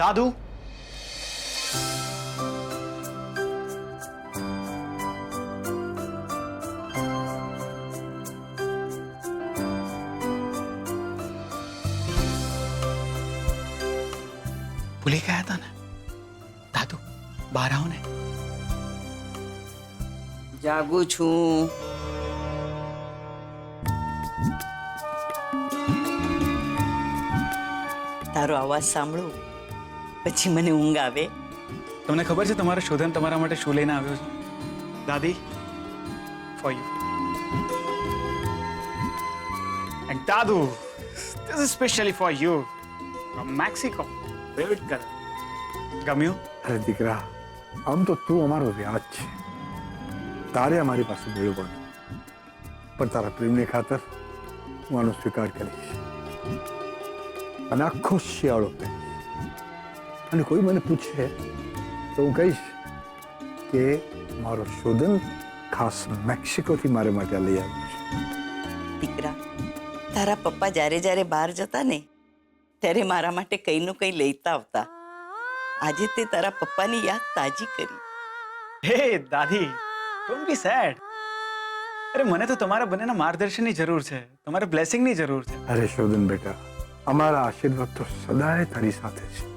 दादू भूली गया था ना दादू बाहर आओ ने जागू छू तारो आवाज सांभळू પછી મને ઊંઘ આવે તમને ખબર છે તમારો શોધન તમારા માટે શું લઈને આવ્યો છે દાદી ફોર યુ એન્ડ દાદુ this is specially for you from Mexico favourite colour ગમ્યું અરે દીકરા આમ તો તું અમારો વ્યાજ છે તારે અમારી પાસે મેળવવું પણ તારા પ્રેમને ખાતર હું આનો સ્વીકાર કરીશ અને આખો શિયાળો પહેરીશ અને કોઈ મને પૂછે તો હું કહીશ કે મારો શોધન ખાસ મેક્સિકોથી મારે માટે લઈ આવ્યો છે દીકરા તારા પપ્પા જ્યારે જ્યારે બહાર જતા ને ત્યારે મારા માટે કંઈનું કંઈ લેતા આવતા આજે તે તારા પપ્પાની યાદ તાજી કરી હે દાદી ડોન્ટ બી સેડ અરે મને તો તમારા બંનેના માર્ગદર્શનની જરૂર છે તમારા બ્લેસિંગની જરૂર છે અરે શોધન બેટા અમારા આશીર્વાદ તો સદાય તારી સાથે છે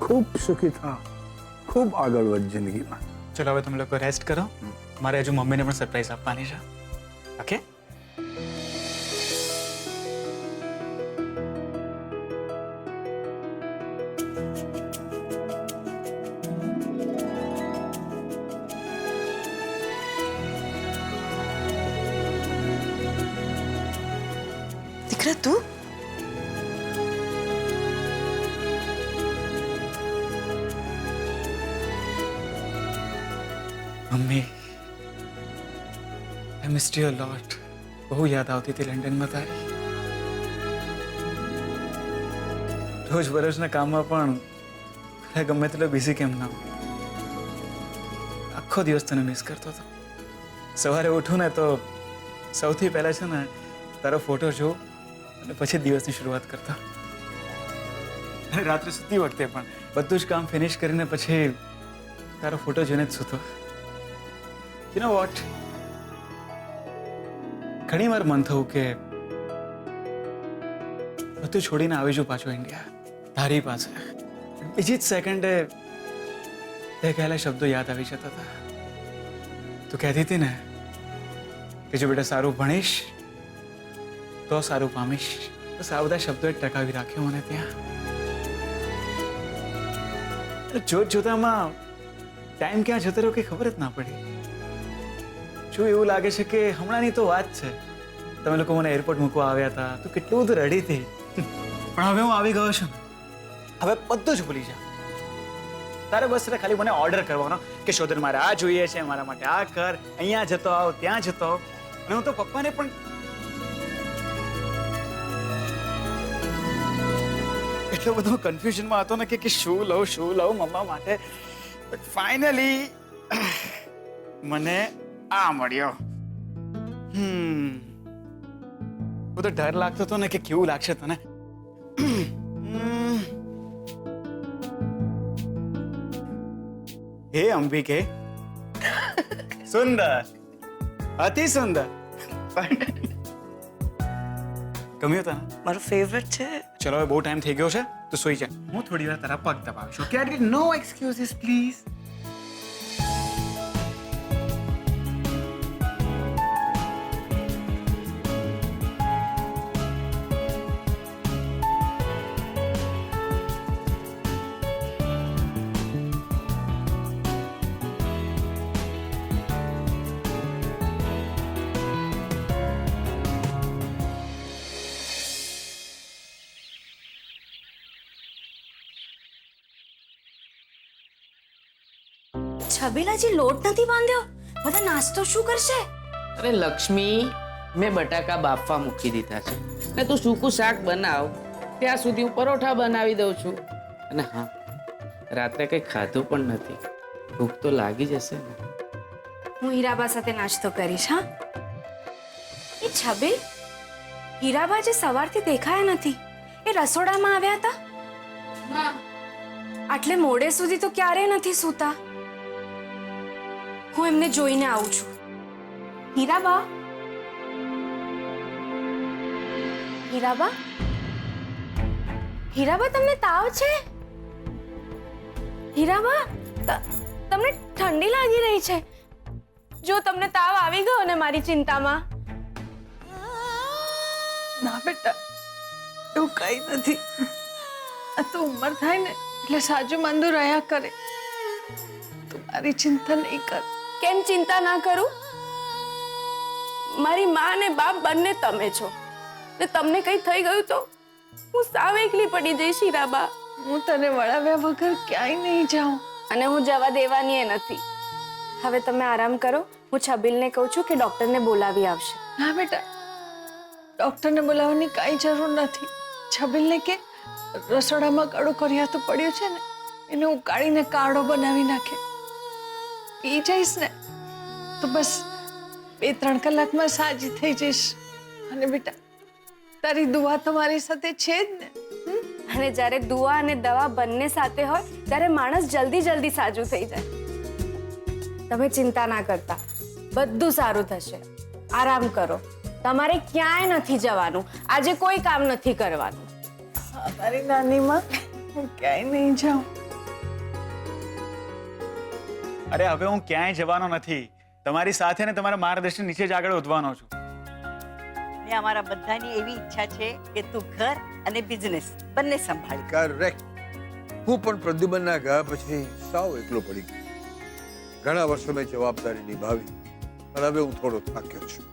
ખૂબ સુખી થા ખૂબ આગળ વધ જિંદગીમાં ચલો હવે તમે લોકો રેસ્ટ કરો મારે હજુ મમ્મીને પણ સરપ્રાઈઝ આપવાની છે ઓકે દીકરા તું mummy I missed you a lot. બહુ યાદ આવતી હતી લંડનમાં તારી રોજ બરોજના કામમાં પણ ખરે ગમે તેટલો બિઝી કેમ ના આખો દિવસ તને મિસ કરતો હતો સવારે ઉઠું ને તો સૌથી પહેલા છે ને તારો ફોટો જોઉં અને પછી દિવસની શરૂઆત કરતા અને રાત્રે સૂતી વખતે પણ બધું જ કામ ફિનિશ કરીને પછી તારો ફોટો જોઈને જ સૂતો You know what? ઘણી વાર મન થયું કે બધું છોડીને આવી જઉં પાછો ઇન્ડિયા તારી પાસે બીજી જ સેકન્ડે તે કહેલા શબ્દો યાદ આવી જતા હતા તું કહેતી હતી ને કે જો બેટા સારું ભણીશ તો સારું પામીશ બસ આ બધા શબ્દોએ ટકાવી રાખ્યો મને ત્યાં જોત જોતામાં ટાઈમ ક્યાં જતો રહ્યો કંઈ ખબર જ ના પડી શું એવું લાગે છે કે હમણાંની તો વાત છે તમે લોકો મને એરપોર્ટ મૂકવા આવ્યા હતા તો કેટલું બધું રડી હતી પણ હવે હું આવી ગયો છું હવે બધું જ ભૂલી જા તારે બસ ખાલી મને ઓર્ડર કરવાનો કે શોધન મારે આ જોઈએ છે મારા માટે આ કર અહીંયા જતો આવ ત્યાં જતો આવ અને હું તો પપ્પાને પણ એટલો બધો કન્ફ્યુઝનમાં હતો ને કે શું લઉં મમ્મા માટે બટ ફાઇનલી મને આ મળ્યો બધો ડર લાગતો હતો ને કે કેવું લાગશે તને હે અંબિકે સુંદર અતિ સુંદર ગમ્યું તને મારો ફેવરેટ છે ચલો હવે બહુ ટાઈમ થઈ ગયો છે તો સોઈ જા હું થોડી વાર તારા પગ દબાવીશ okay I did no excuses please છબીલાજી લોટ નથી બાંધ્યો બધા નાસ્તો શું કરશે અરે લક્ષ્મી મેં બટાકા બાફવા મૂકી દીધા છે ને તું સૂકું શાક બનાવ ત્યાં સુધી હું પરોઠા બનાવી દઉં છું અને હા રાત્રે કંઈ ખાધું પણ નથી ભૂખ તો લાગી જશે ને હું હીરાબા સાથે નાસ્તો કરીશ હા એ છબીલ હીરાબા જે સવારથી દેખાયા નથી એ રસોડામાં આવ્યા હતા આટલે મોડે સુધી તો ક્યારેય નથી સૂતા. હું એમને જોઈને આવું છું. હીરાબા, હીરાબા, હીરાબા, તમને તાવ છે? હીરાબા, તમને ઠંડી લાગી રહી છે. જો તમને તાવ આવી ગયો ને મારી ચિંતામાં. ના બેટા, એવું કઈ નથી. આ તો ઉંમર થાય ને એટલે સાજુ માંદુ રહ્યા કરે. તું મારી ચિંતા નહીં કર. કેમ ચિંતા ના કરું? મારી માં ને બાપ બંને તમે છો, ને તમને કઈ થઈ ગયું તો હું સાવ એકલી પડી જઈશ હીરાબા. હું તને વળાવ્યા વગર ક્યાંય નહીં જાઉં. અને હું જવા દેવાની એ નથી. હવે તમે આરામ કરો. હું છબીલને કહું છું કે ડોક્ટરને બોલાવી આવશે. ના બેટા, ડોક્ટરને બોલાવવાની કાંઈ જરૂર નથી. છબીલને કે રસોડામાં કાળો કરિયાતો પડ્યો છે ને એને ઉકાળીને કાળો બનાવી નાખે. પી જઈશ ને તો બસ 2-3 કલાકમાં સાજી થઈ જઈશ. અને બેટા, તારી દુઆ તો મારી સાથે છે જ ને. અને જ્યારે દુઆ અને દવા બંને સાથે હોય ત્યારે માણસ જલ્દી સાજું થઈ જાય. તમે ચિંતા ના કરતા, બધું સારું થશે. આરામ કરો. તમારે ક્યાંય નથી જવાનું. આજે કોઈ કામ નથી કરવાનું. તારી નાનીમાં હું ક્યાંય નહીં જાઉં. અરે હવે હું ક્યાંય જવાનો નથી. તમારી સાથે ને તમારા માર્ગદર્શન નીચે જ આગળ વધવાનો છું. ને અમારા બધાની એવી ઈચ્છા છે કે તું ઘર અને બિઝનેસ બંને સંભાળી. કરેક્ટ. હું પણ પ્રદ્યુમનના ગયા પછી સાવ એકલો પડી ગયો. ઘણા વર્ષો મેં જવાબદારી નિભાવી, પણ હવે હું થોડો થાક્યો છું.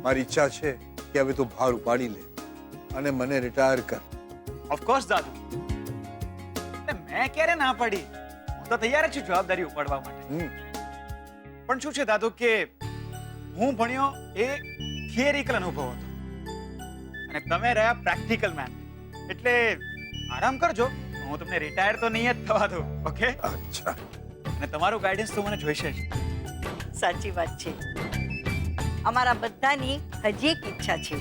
મારી ઈચ્છા છે કે હવે તું ભાર ઉપાડી લે અને મને રિટાયર કર. ઓફકોર્સ દાદુ, મેં ક્યારે ના પાડી? હું તો તૈયાર જ છું જવાબદારી ઉપાડવા માટે. પણ શું છે દાદુ કે હું ભણ્યો એ થિયરિકલ અનુભવ હતો અને તમે રહ્યા પ્રેક્ટિકલ મેન. એટલે આરામ કરજો. હું તમને રિટાયર તો નહીં જ થવા દઉં. ઓકે? અચ્છા. અને તમારું ગાઈડન્સ તો મને જોઈશે જ. સાચી વાત છે. અમારા બધાની હજી એક ઈચ્છા છે.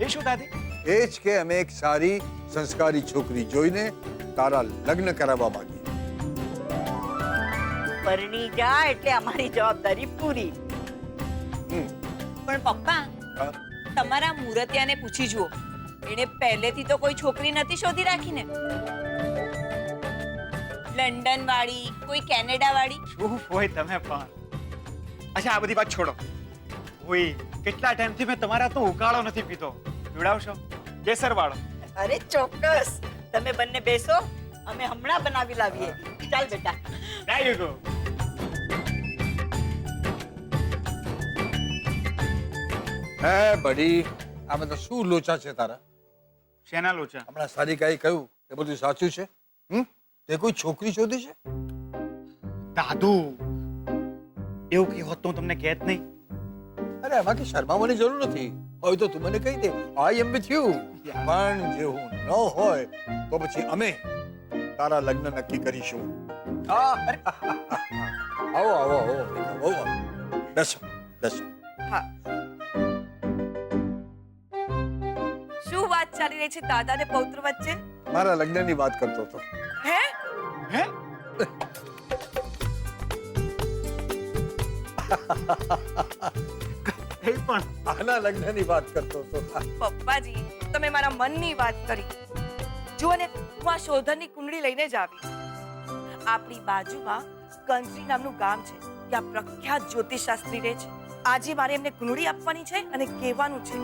એ શું દાદી? એ જ કે અમે એક સારી સંસ્કારી છોકરી જોઈને તારા લગ્ન કરાવવા માંગીએ. પરણી જા એટલે અમારી જવાબદારી પૂરી. પણ પપ્પા, હા? તમારા મૂરતિયાને પૂછી જુઓ. એણે પહેલેથી તો કોઈ છોકરી નથી શોધી રાખીને. લંડન વાળી, કોઈ કેનેડા વાળી. શું હોય તમે પણ? અચ્છા, આ બધી વાત છોડો. ઓય, કેટલા ટાઈમથી મેં તમારા હાથનો ઉકાળો નથી પીતો. પીવડાવશો? કેસર વાળો? અરે ચોક્કસ. તમે બંને બેસો, અમે હમણાં બનાવી લાવીએ. ચાલ બેટા. There you go. હે બડી, આ બધા શું લોચા છે તારા? શેના લોચા? હમણાં સારિકાએ કહ્યું એ બધું સાચું છે? તે કોઈ છોકરી શોધી છે? દાદુ, એવું કઈ હોત તો હું તમને કહેત નહીં. અરે એમાં કે શરમાવાની જરૂર નથી. હોય તો તું મને કહી દે, આઈ એમ વિથ યુ. પણ જે હું ન હોય તો પછી અમે તારા લગ્ન નક્કી કરીશું. આવો આવો આવો. બેસો બેસો. હા. શું વાત ચાલી રહી છે દાદા ને પૌત્ર વચ્ચે? મારા લગ્નની વાત કરતો હતો. હે? હે? એ પણ આના લગ્નની વાત કરતો હતો. પપ્પાજી, તમે મારા મનની વાત કરી. જુઓ ને, હું આ શોધનની કુંડળી લઈને જ આવી. આપણી બાજુમાં કંસરી નામનું ગામ છે. ત્યાં પ્રખ્યાત જ્યોતિષશાસ્ત્રી રહે છે. આજે મારે એમને કુંડળી આપવાની છે અને કહેવાનું છે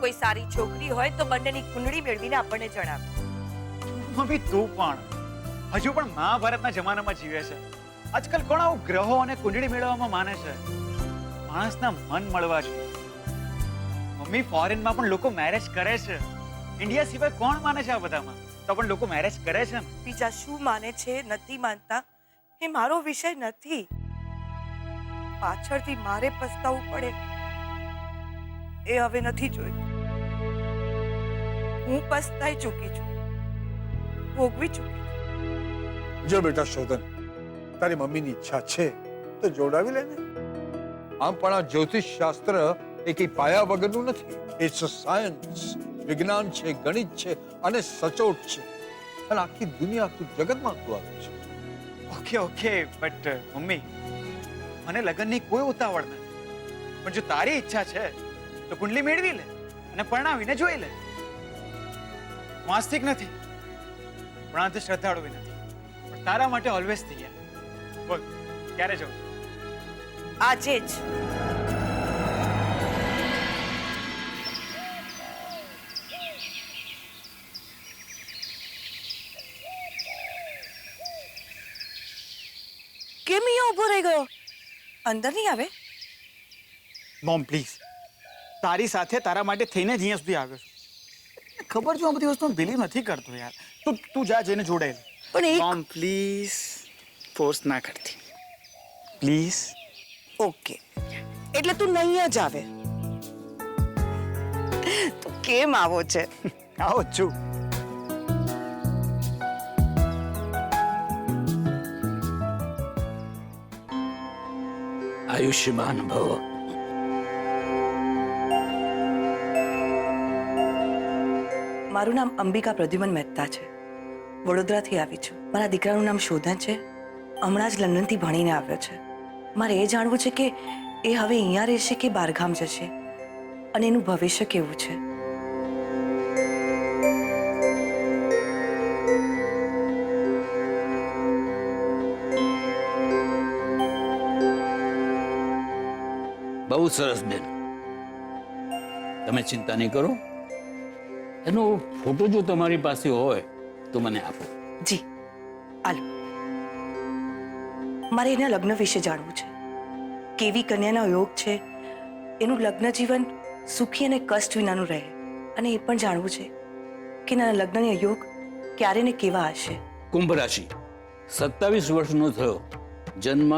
કોઈ સારી છોકરી હોય તો બંનેની કુંડળી મેળવીને આપણને જણાવે. મમ્મી, તું પણ હજુ પણ મહાભારતના જમાનામાં જીવે છે. આજકાલ કોણ આવું ગ્રહો અને કુંડળી મેળવવામાં માને છે? માણસના મન મળવા જોઈએ. મમ્મી, ફોરેનમાં પણ લોકો મેરેજ કરે છે. ઇન્ડિયા સિવાય કોણ માને છે આ બધામાં? તો પણ લોકો મેરેજ કરે છે ને. બીજા શું માને છે નથી માનતા એ મારો વિષય નથી. પાછળથી મારે પસ્તાવું પડે એ હવે નથી જોઈતું. હું પસ્તાઈ ચૂકી છું, ભોગવી ચૂકી છું. જો બેટા શોધન, તારી મમ્મીની ઈચ્છા છે તો જોડાવી લે ને. આમ પણ આ જ્યોતિષ શાસ્ત્ર એ કઈ પાયા વગરનું નથી. It's a science. વિજ્ઞાન છે, ગણિત છે અને સચોટ છે. અને આખી દુનિયા આખું જગતમાં તું આવ્યો છે. ઓકે ઓકે બટ મમ્મી મને લગ્નની કોઈ ઉતાવળ નથી, પણ જો તારી ઈચ્છા છે તો કુંડલી મેળવી લે અને પરણાવીને જોઈ લે. હું આસ્તિક નથી, પણ આથી શ્રદ્ધાળુ બી નથી, પણ તારા માટે ઓલવેઝ તૈયાર. બોલ ક્યારે જવું? આજે જ. કેમ અહીંયા ઊભો રહી ગયો? અંદર નહીં આવે? મોમ પ્લીઝ, તારી સાથે તારા માટે થઈને જ અહીંયા સુધી આવ્યો છું. ખબર છે, આ બધી વસ્તુ બિલીવ નથી કરતો યાર. તું જા, જઈને જોડાઈ લે. પણ એક મોમ પ્લીઝ, ફોર્સ ના કરતી પ્લીઝ. ઓકે, એટલે તું નહીં જ આવે. તું કેમ આવો છે? આવો જ છું. આયુષ્યમાન ભવ. મારું નામ અંબિકા પ્રદ્યુમન મહેતા છે. વડોદરાથી આવી છું. મારા દીકરાનું નામ શોધન છે. હમણાં જ લંડનથી ભણીને આવ્યો છે. મારે એ જાણવું છે કે એ હવે અહીંયા રહેશે કે બહારગામ જશે, અને એનું ભવિષ્ય કેવું છે. બહુ સરસ બેન, તમે ચિંતા નહીં કરો. એનો ફોટો જો તમારી પાસે હોય તો મને આપો. જી, આલો. મારે એના લગ્ન વિશે જાણવું છે. કેવી કન્યાનો યોગ છે, એનું લગ્ન જીવન સુખી અને કષ્ટ વિનાનું રહે, અને એ પણ જાણવું છે કે એના લગ્નનો યોગ ક્યારે ને કેવા હશે. કુંભ રાશિ, 27 વર્ષનો થયો, જન્મ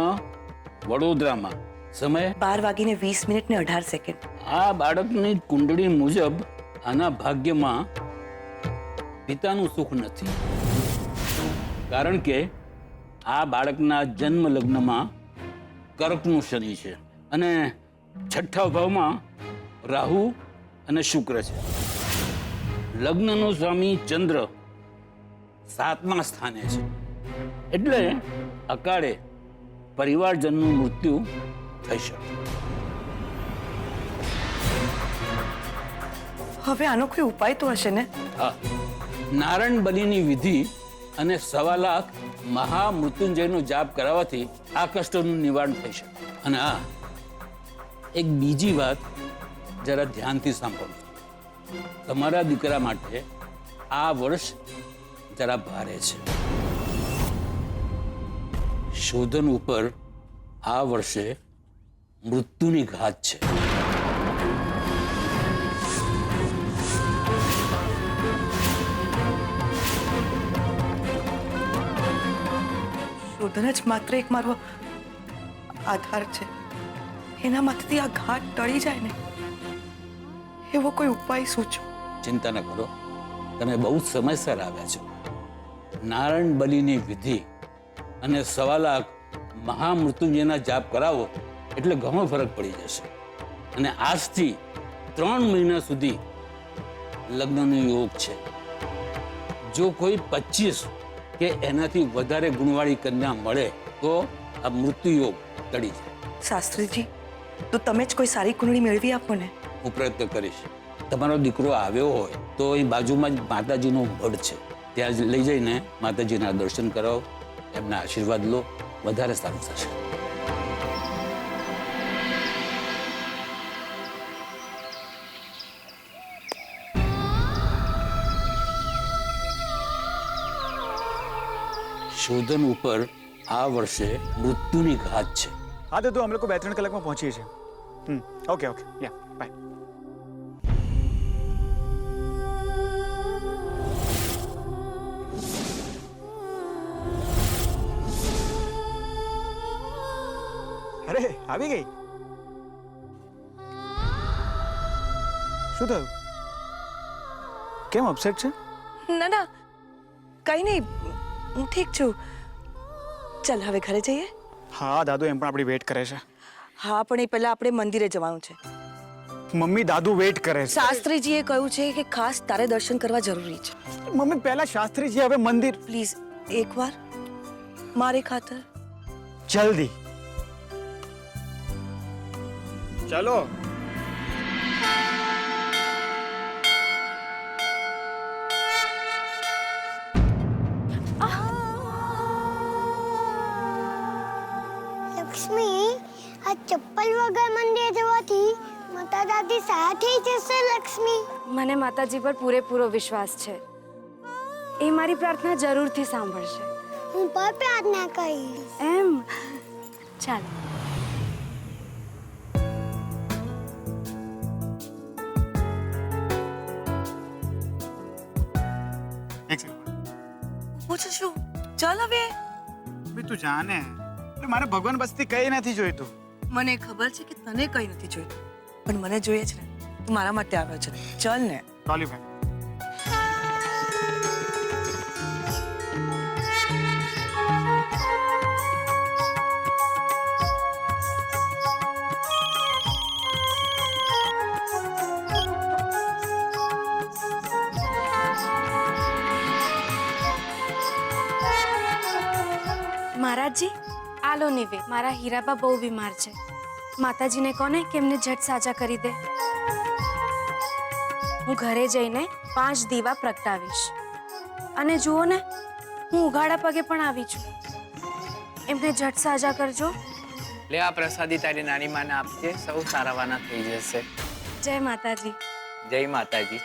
વડોદરામાં, સમય 12:20:18. આ બાળકની કુંડળી મુજબ આના ભાગ્યમાં પિતાનું સુખ નથી, કારણ કે આ બાળકના જન્મ લગ્નમાં કર્કનું શનિ છે અને છઠ્ઠા ભાવમાં રાહુ અને શુક્ર છે. લગ્નનો સ્વામી ચંદ્ર 7મા સ્થાને છે, એટલે અકાળે પરિવારજનનું મૃત્યુ થઈ શકે. હવે આનો કોઈ ઉપાય તો હશે ને? હા, નારાયણ બલિની વિધિ અને 1.25 લાખ મહામૃત્યુંજયનો જાપ કરાવવાથી આ કષ્ટોનું નિવારણ થઈ શકે. અને હા, એક બીજી વાત જરા ધ્યાનથી સાંભળો. તમારા દીકરા માટે આ વર્ષ જરા ભારે છે. શોધન ઉપર આ વર્ષે મૃત્યુની ઘાત છે. શોધન જ માત્ર એક મારો આધાર છે. એના માથેથી આ ઘાટ ટળી જાય ને, એવો કોઈ ઉપાય સૂચો. ચિંતા ન કરો, તમે બહુ સમયસર આવ્યા છો. નારાયણ બલિની વિધિ અને 1.25 લાખ મહામૃત્યુંજયના જાપ કરાવો એટલે ઘણો ફરક પડી જશે. અને આજથી 3 મહિના સુધી લગ્નનો યોગ છે. જો કોઈ 25 કે એનાથી વધારે ગુણવાળી કન્યા મળે તો આ મૃત્યુ યોગ ટળી જાય. શાસ્ત્રીજી, તો તમે જ કોઈ સારી કુંડળી મેળવી આપો ને. હું પ્રયત્ન કરીશ. તમારો દીકરો આવ્યો હોય તો એ બાજુમાં જ માતાજીનો મઢ છે, ત્યાં જ લઈ જઈને માતાજીના દર્શન કરાવો, એમના આશીર્વાદ લો, વધારે સારું થશે. શોધન ઉપર આ વર્ષે મૃત્યુની ઘાત છે. હા તો અમે લોકો 2-3 કલાકમાં પહોંચીએ છીએ. Okay okay, yeah bye. અરે આવી ગઈ. શું થયું? કેમ અપસેટ છે? ના ના, કઈ નહીં, હું ઠીક છું. ચાલ હવે ઘરે જઈએ. હા દાદુ એમ પણ આપણી વેટ કરે છે. હા, પણ એ પહેલા આપણે મંદિરે જવાનું છે. મમ્મી દાદુ વેઇટ કરે છે. શાસ્ત્રીજીએ કહ્યું છે કે ખાસ તારે દર્શન કરવા જરૂરી છે. મમ્મી પહેલા શાસ્ત્રીજી હવે મંદિર. પ્લીઝ એકવાર મારી ખાતર. જલ્દી ચલો. લક્ષ્મી, આ ચપ્પલ વગર મંદિર જવાથી માતા દાદી સારા થઈ જશે. લક્ષ્મી, મને માતાજી પર પૂરેપૂરો વિશ્વાસ છે. એ મારી પ્રાર્થના જરૂરથી સાંભળશે. હું પણ પ્રાર્થના કરીશ. એમ ચાલ. એક સેકન્ડ. પૂછું છું ચાલ હવે. બી તું જાને મારે ભગવાન બસથી કઈ નથી જોઈતું. મને ખબર છે કે તને કઈ નથી જોઈતું, પણ મને જોઈએ છે ને. તું મારા માટે આવ્યો છે, ચાલ ને. Call you back. મહારાજજી, આલો નિવે. મારા હીરાબા બહુ બીમાર છે. માતાજીને કોને કે એમને ઝટ સાજા કરી દે. હું ઘરે જઈને 5 દીવા પ્રગટાવીશ. અને જુઓ ને, હું ઉઘાડા પગે પણ આવી છું. એમને ઝટ સાજા કરજો. લે આ પ્રસાદી તારી નાની માને આપજે, સૌ સારાવાના થઈ જશે. જય માતાજી. જય માતાજી.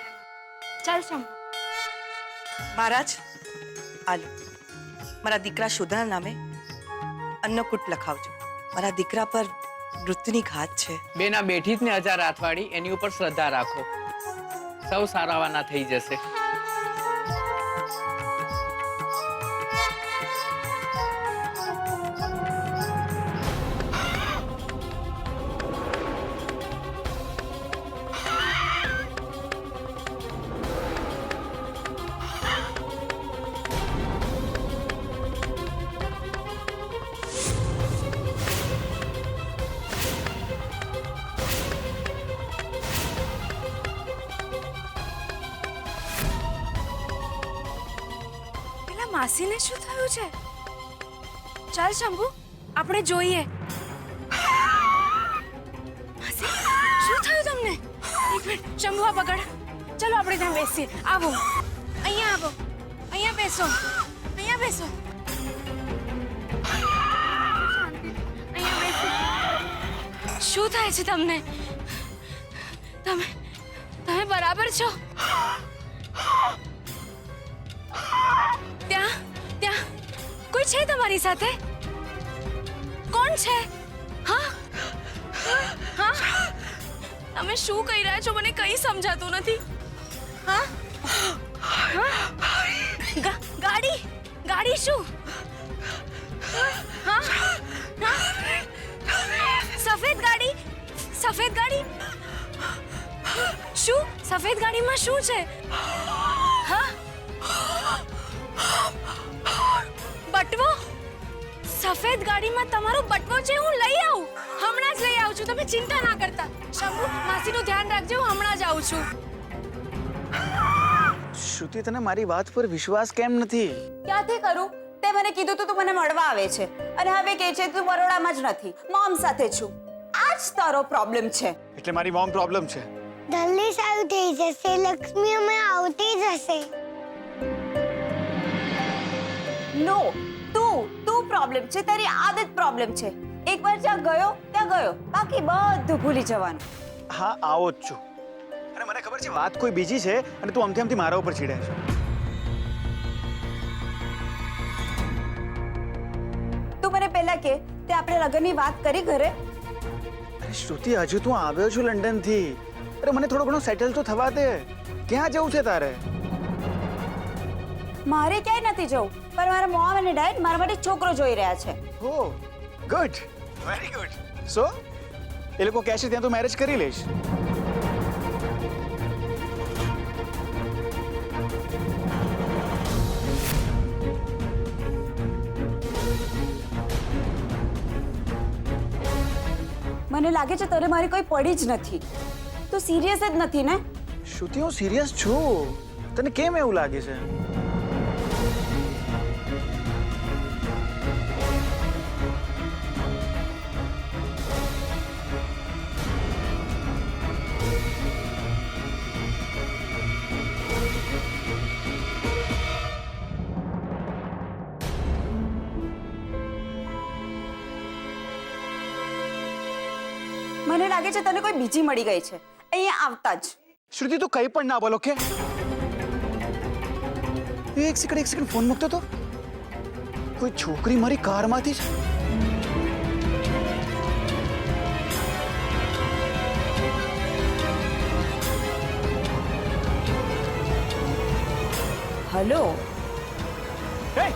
ચાલ શમ. મહારાજ, આલો મારા દીકરા શુદ્ધના નામે અન્નકૂટ લખાવજો. મારા દીકરા પર મૃત્યુની ઘાત છે. બેના બેઠી જ ને 1000 રાતવાળી, એની ઉપર શ્રદ્ધા રાખો, સૌ સારાવાના થઈ જશે. માસીને શું થયું છે? ચાલ શંભુ, આપણે જોઈએ. માસી, શું થયું તમને? એક મિનિટ, શંભુ આ પકડ. ચલો આપણે ત્યાં બેસીએ. આવો, અહીંયા આવો, અહીંયા બેસો, અહીંયા બેસો. અહીંયા બેસો. શું થાય છે તમને? તમે બરાબર છો? ત્યાં કોઈ છે તમારી સાથે? કોણ છે? હા હા, તમે શું કહી રહ્યા છો? મને કંઈ સમજાતું નથી. હા ગાડી શું? હા સફેદ ગાડી શું? સફેદ ગાડીમાં શું છે? હા બટવો? સફેદ ગાડીમાં તમારો બટવો છે? હું લઈ આવું, હમણાં જ લઈ આવું છું. તમે ચિંતા ના કરતા. શંભુ, માસીનું ધ્યાન રાખજો, હું હમણાં જ આવું છું. શ્રુતિ, તને મારી વાત પર વિશ્વાસ કેમ નથી? ક્યાંથી કરું? તે મને કીધું તું મને મળવા આવે છે, અને હવે કહે છે તું બરોડામાં જ નથી, મોમ સાથે છું. આ જ તારો પ્રોબ્લેમ છે. એટલે મારી મોમ પ્રોબ્લેમ છે. જલ્દી સારું થઈ જશે. લક્ષ્મી અમે આવતી જ હશે. નો, તું પ્રોબ્લેમ છે, તારી આદત પ્રોબ્લેમ છે. એકવાર જ્યાં ગયો ત્યાં ગયો, બાકી બધું ભૂલી જવાનું. હા, આવો જ છું. અને મને ખબર છે વાત કોઈ બીજી છે, અને તું આમથી મારા ઉપર ચીડે છે. તું મને પહેલા કે તે આપણે લગ્નની વાત કરી ઘરે? અરે શ્રુતિ, હજુ તું આવ્યો છું લંડન થી. અરે મને થોડો ઘણો સેટલ તો થવા દે. ક્યાં જવું છે તારે? મારે ક્યાંય નથી જવું, પણ મારા મોમ અને ડેડ મારા માટે છોકરો જોઈ રહ્યા છે. ઓ ગુડ, વેરી ગુડ. સો એ લોકો કહે છે ત્યાં તો મેરેજ કરી લઈશ. મને લાગે છે તને મારી કોઈ પડી જ નથી. તું તું સિરિયસ જ નથી ને? શ્રુતિ હું સિરિયસ છું. તને કેમ એવું લાગે છે? મને લાગે છે તને કોઈ બીજી મળી ગઈ છે અહીંયા આવતા જ. શ્રુતિ તું કંઈ પણ ના બોલો કે એક સેકન્ડ ફોન મૂકતો તો કોઈ છોકરી મારી કારમાંથી છે. હલો. Hey!